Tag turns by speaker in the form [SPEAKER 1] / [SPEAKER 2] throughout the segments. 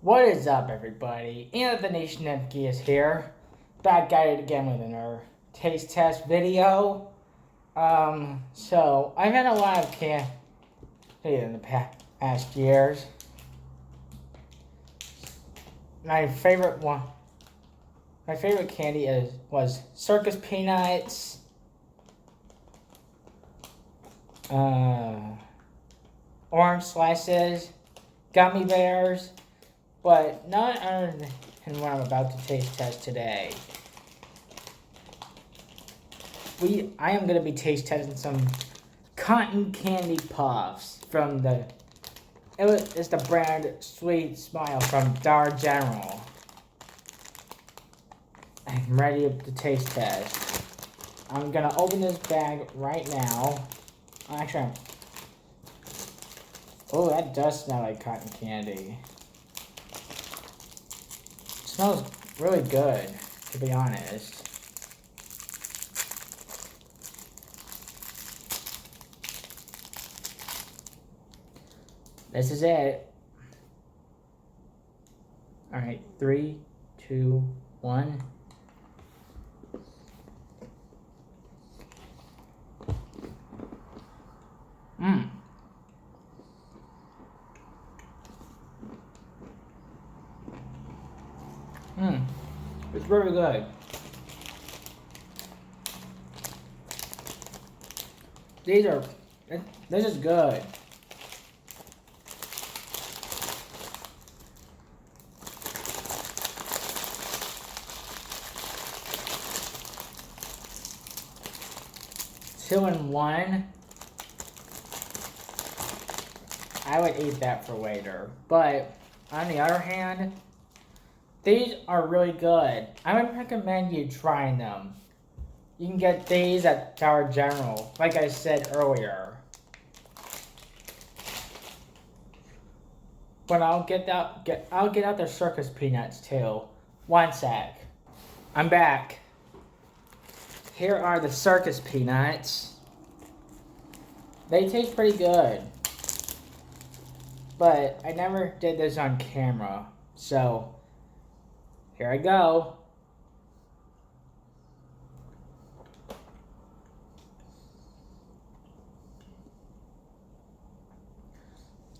[SPEAKER 1] What is up, everybody? And the Nation Empty is here. Back at it again with another taste test video. So I've had a lot of candy in the past years. My favorite candy was Circus peanuts. Orange slices, gummy bears, but not other than what I'm about to taste test today. I am going to be taste testing some cotton candy puffs from it's the brand Sweet Smile from Dollar General. I'm ready to taste test. I'm going to open this bag right now. Actually, oh, that does smell like cotton candy. It smells really good, to be honest. This is it. Alright, 3, 2, 1. It's really good. This is good. Two in one. I would eat that for later. But on the other hand, these are really good. I would recommend you trying them. You can get these at Dollar General, like I said earlier. But I'll get out the Circus peanuts too. One sec. I'm back. Here are the Circus peanuts. They taste pretty good. But I never did this on camera, so here I go.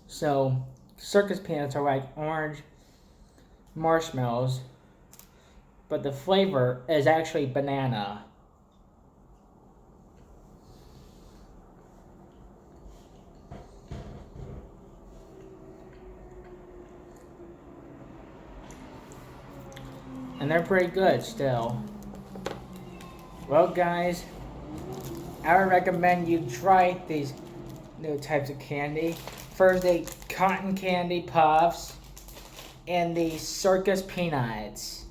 [SPEAKER 1] So, Circus peanuts are like orange marshmallows, but the flavor is actually banana. And they're pretty good still. Well, guys, I would recommend you try these new types of candy. First, the cotton candy puffs and the Circus peanuts.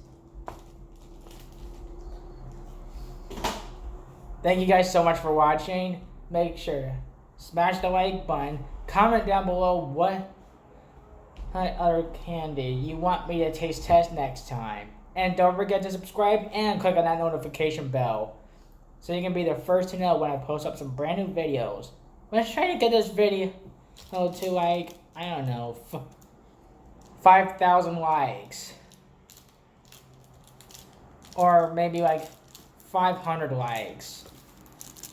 [SPEAKER 1] Thank you guys so much for watching. Make sure to smash the like button. Comment down below what other candy you want me to taste test next time. And don't forget to subscribe and click on that notification bell so you can be the first to know when I post up some brand new videos. Let's try to get this video to like, I don't know, 5,000 likes. Or maybe like 500 likes.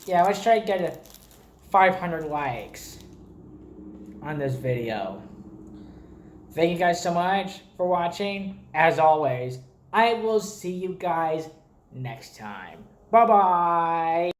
[SPEAKER 1] Yeah, let's try to get it 500 likes on this video. Thank you guys so much for watching. As always, I will see you guys next time. Bye-bye.